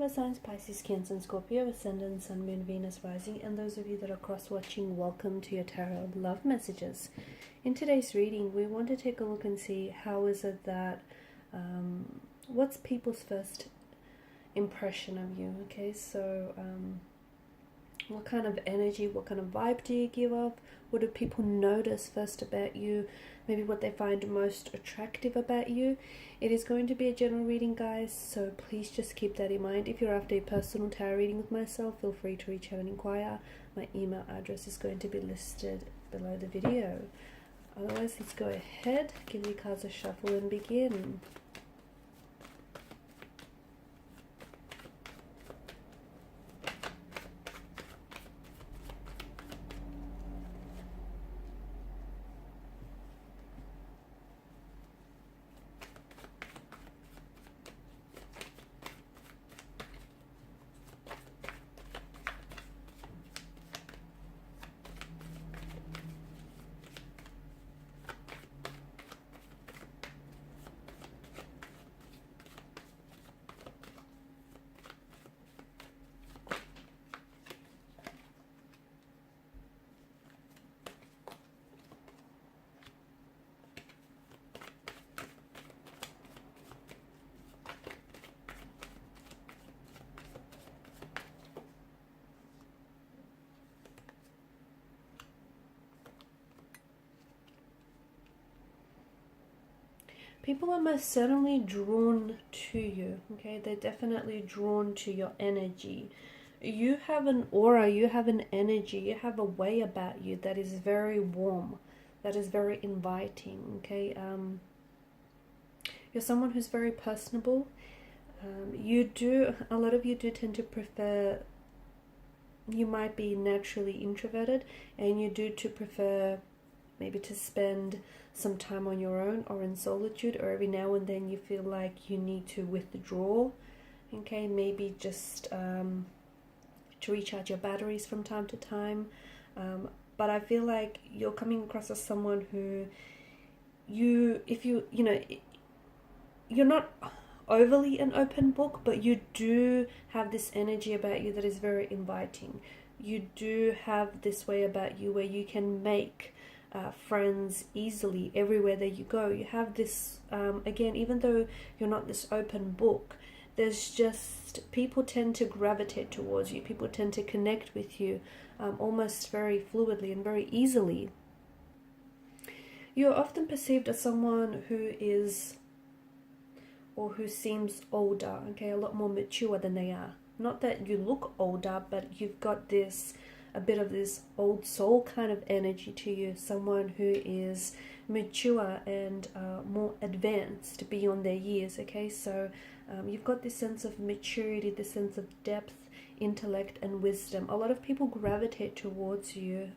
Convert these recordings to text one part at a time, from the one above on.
water signs, Pisces, Cancer and Scorpio, Ascendant, Sun, Moon, Venus, Rising, and those of you that are cross-watching, welcome to your Tarot Love Messages. In today's reading, we want to take a look and see how is it that, what's people's first impression of you, okay? So, what kind of energy, what kind of vibe do you give off? What do people notice first about you? Maybe what they find most attractive about you. It is going to be a general reading, guys, so please just keep that in mind. If you're after a personal tarot reading with myself, feel free to reach out and inquire. My email address is going to be listed below the video. Otherwise, let's go ahead, give the cards a shuffle and begin. People are most certainly drawn to you, okay? They're definitely drawn to your energy. You have an aura, you have an energy, you have a way about you that is very warm, that is very inviting, okay? You're someone who's very personable. A lot of you do tend to prefer, you might be naturally introverted, and you do prefer maybe to spend some time on your own or in solitude, or every now and then you feel like you need to withdraw, okay? Maybe just to recharge your batteries from time to time. But I feel like you're coming across as someone who you're not overly an open book, but you do have this energy about you that is very inviting. You do have this way about you where you can make friends easily everywhere that you go. You have this, again, even though you're not this open book, there's just, people tend to gravitate towards you. People tend to connect with you almost very fluidly and very easily. You're often perceived as someone who is, or who seems older, okay, a lot more mature than they are. Not that you look older, but you've got this, a bit of this old soul kind of energy to you, someone who is mature and more advanced beyond their years, okay? So you've got this sense of maturity, this sense of depth, intellect and wisdom. A lot of people gravitate towards you,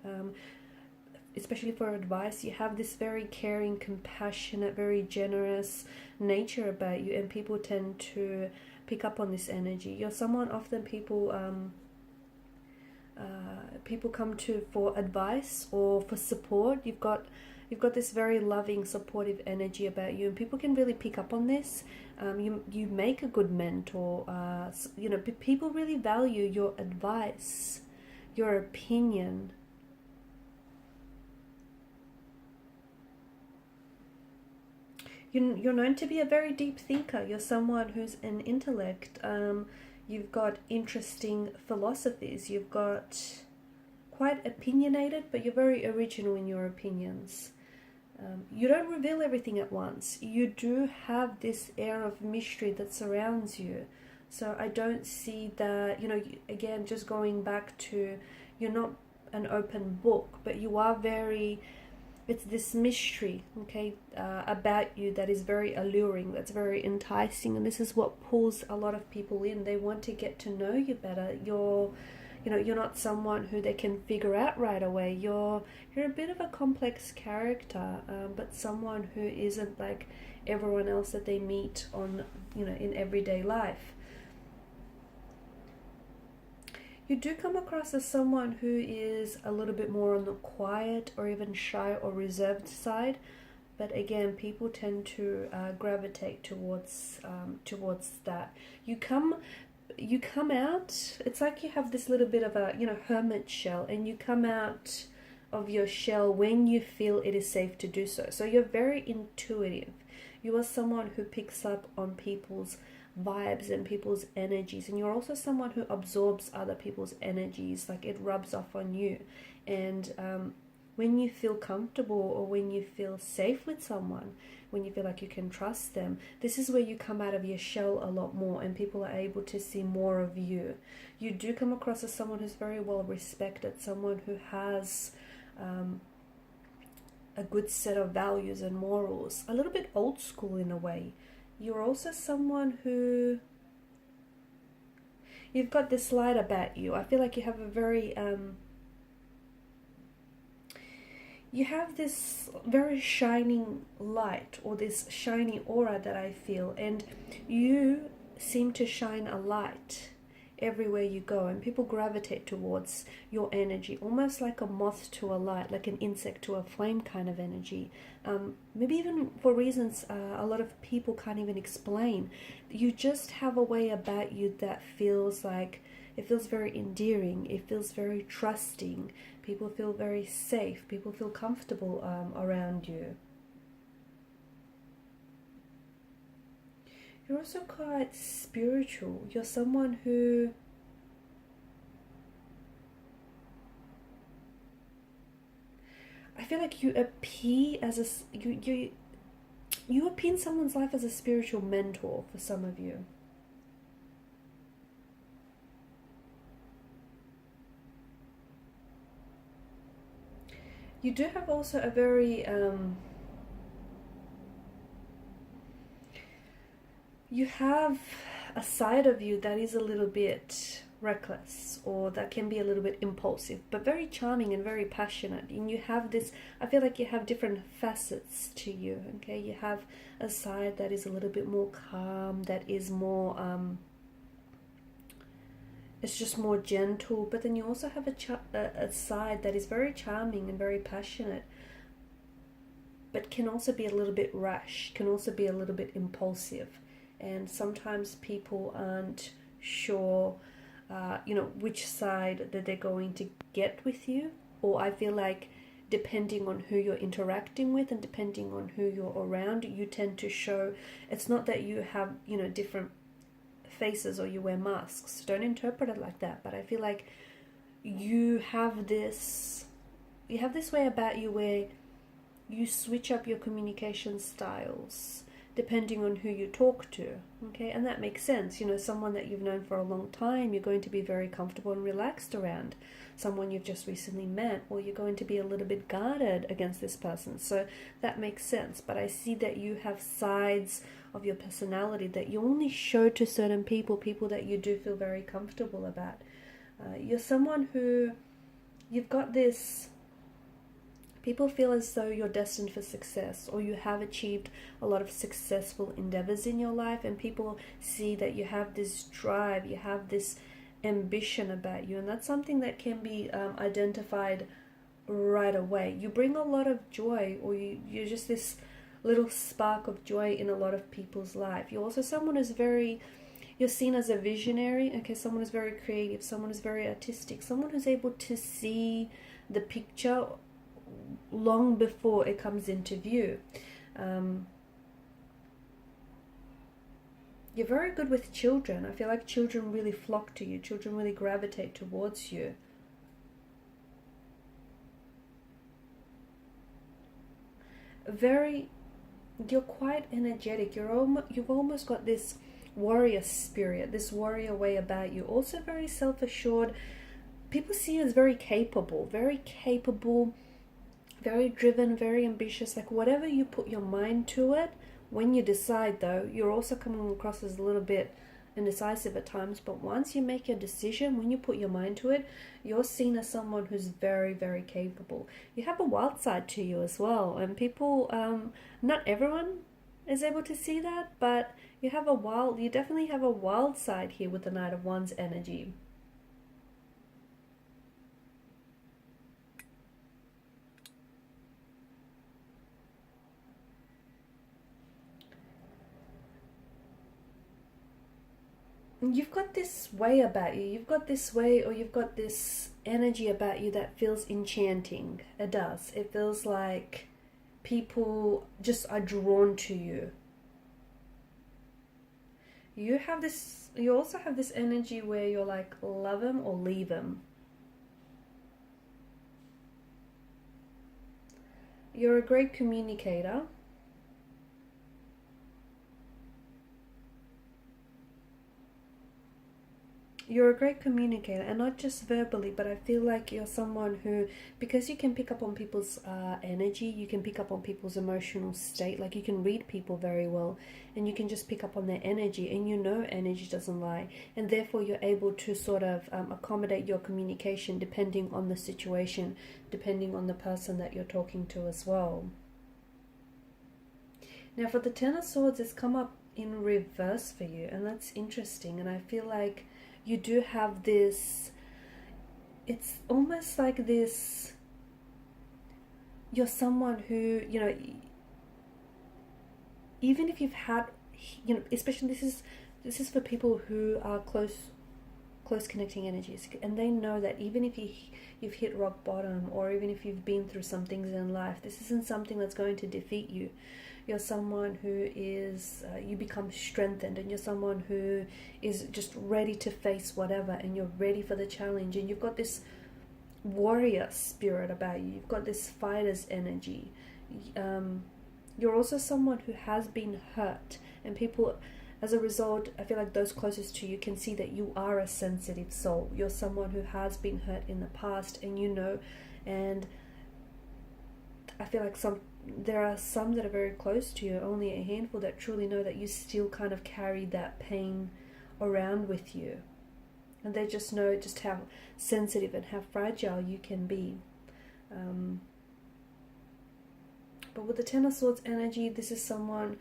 especially for advice. You have this very caring, compassionate, very generous nature about you, and people tend to pick up on this energy. You're someone often people come to for advice or for support. You've got this very loving, supportive energy about you, and people can really pick up on this. You make a good mentor. People really value your advice, your opinion. You're known to be a very deep thinker. You're someone who's an intellect. You've got interesting philosophies. You've got quite opinionated, but you're very original in your opinions. You don't reveal everything at once. You do have this air of mystery that surrounds you. So I don't see that, again, just going back to, you're not an open book, but you are very, it's this mystery, okay, about you that is very alluring, that's very enticing, and this is what pulls a lot of people in. They want to get to know you better. You're not someone who they can figure out right away. You're a bit of a complex character, but someone who isn't like everyone else that they meet on, in everyday life. You do come across as someone who is a little bit more on the quiet or even shy or reserved side, but again, people tend to gravitate towards that. You come you come out, it's like you have this little bit of a, hermit shell, and you come out of your shell when you feel it is safe to do so. So you're very intuitive. You are someone who picks up on people's vibes and people's energies, and you're also someone who absorbs other people's energies, like it rubs off on you. And when you feel comfortable, or when you feel safe with someone, when you feel like you can trust them, this is where you come out of your shell a lot more, and people are able to see more of you. You do come across as someone who's very well respected, someone who has a good set of values and morals, a little bit old school in a way. You're also someone who, you've got this light about you. I feel like you have a very you have this very shining light, or this shiny aura that I feel, and you seem to shine a light everywhere you go, and people gravitate towards your energy, almost like a moth to a light, like an insect to a flame kind of energy. Maybe even for reasons a lot of people can't even explain. You just have a way about you that feels like, it feels very endearing, it feels very trusting, people feel very safe, people feel comfortable around you. You're also quite spiritual. You're someone who I feel like you appear as a you appear in someone's life as a spiritual mentor for some of you. You do have also a very you have a side of you that is a little bit reckless, or that can be a little bit impulsive, but very charming and very passionate. And you have this, I feel like you have different facets to you, okay? You have a side that is a little bit more calm, that is more it's just more gentle, but then you also have a side that is very charming and very passionate, but can also be a little bit rash, can also be a little bit impulsive. And sometimes people aren't sure, which side that they're going to get with you. Or I feel like depending on who you're interacting with and depending on who you're around, you tend to show, it's not that you have, different faces or you wear masks. Don't interpret it like that. But I feel like you have this way about you where you switch up your communication styles depending on who you talk to, okay? And that makes sense. Someone that you've known for a long time, you're going to be very comfortable and relaxed around. Someone you've just recently met, or you're going to be a little bit guarded against this person. So that makes sense. But I see that you have sides of your personality that you only show to certain people that you do feel very comfortable about. You're someone who, you've got this, people feel as though you're destined for success, or you have achieved a lot of successful endeavors in your life, and people see that you have this drive, you have this ambition about you, and that's something that can be identified right away. You bring a lot of joy, or you're just this little spark of joy in a lot of people's life. You're also someone who's you're seen as a visionary, okay? Someone who's very creative, someone who's very artistic, someone who's able to see the picture long before it comes into view. You're very good with children. I feel like children really flock to you. Children really gravitate towards you. You're quite energetic. You've almost got this warrior spirit, this warrior way about you. Also very self-assured. People see you as very capable, very driven, very ambitious. Like whatever you put your mind to it, when you decide though, you're also coming across as a little bit indecisive at times, but once you make your decision, when you put your mind to it, you're seen as someone who's very, very capable. You have a wild side to you as well, and people, not everyone is able to see that, but you definitely have a wild side here with the Knight of Wands energy. you've got this way about you. You've got this way, or you've got this energy about you that feels enchanting. It does. It feels like people just are drawn to you. You have this, you also have this energy where you're like, love them or leave them. You're a great communicator. You're a great communicator, and not just verbally, but I feel like you're someone who, because you can pick up on people's energy, you can pick up on people's emotional state, like you can read people very well, and you can just pick up on their energy, and you know energy doesn't lie, and therefore you're able to sort of accommodate your communication depending on the situation, depending on the person that you're talking to as well. Now for the Ten of Swords, it's come up in reverse for you, and that's interesting, and I feel like you do have this, it's almost like this, you're someone who, you know, even if you've had, you know, especially this is for people who are close connecting energies, and they know that even if you've hit rock bottom, or even if you've been through some things in life, this isn't something that's going to defeat you. You're someone who is, you become strengthened, and you're someone who is just ready to face whatever, and you're ready for the challenge, and you've got this warrior spirit about you. You've got this fighter's energy. You're also someone who has been hurt, and people, as a result, I feel like those closest to you can see that you are a sensitive soul. You're someone who has been hurt in the past, and you know, and I feel like there are some that are very close to you, only a handful that truly know that you still kind of carry that pain around with you. And they just know just how sensitive and how fragile you can be. But with the Ten of Swords energy, this is someone,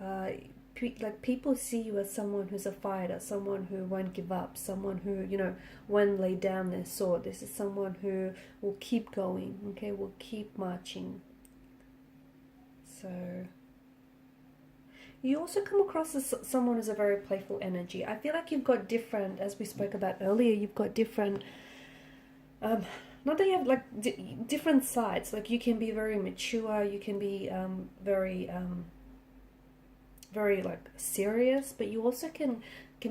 like people see you as someone who's a fighter, someone who won't give up, someone who, you know, won't lay down their sword. This is someone who will keep going, okay, will keep marching. So you also come across as someone who's a very playful energy. I feel like you've got different, as we spoke about earlier, you've got different, not that you have like different sides. Like you can be very mature, you can be very like serious, but you also can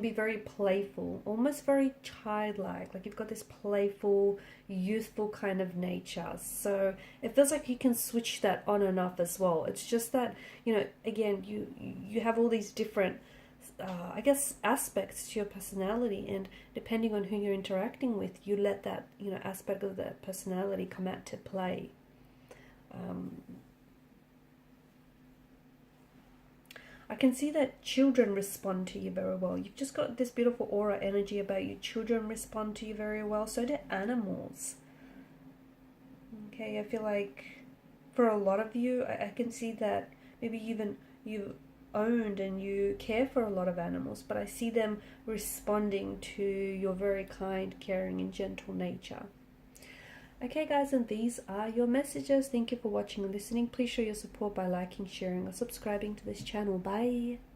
be very playful, almost very childlike. Like you've got this playful, youthful kind of nature. So it feels like you can switch that on and off as well. It's just that, you know, again, you have all these different, I guess, aspects to your personality, and depending on who you're interacting with, you let that, you know, aspect of that personality come out to play. I can see that children respond to you very well. You've just got this beautiful aura energy about you. Children respond to you very well. So do animals. Okay, I feel like for a lot of you, I can see that maybe even you owned and you care for a lot of animals, but I see them responding to your very kind, caring, and gentle nature. Okay guys, and these are your messages. Thank you for watching and listening. Please show your support by liking, sharing, or subscribing to this channel. Bye.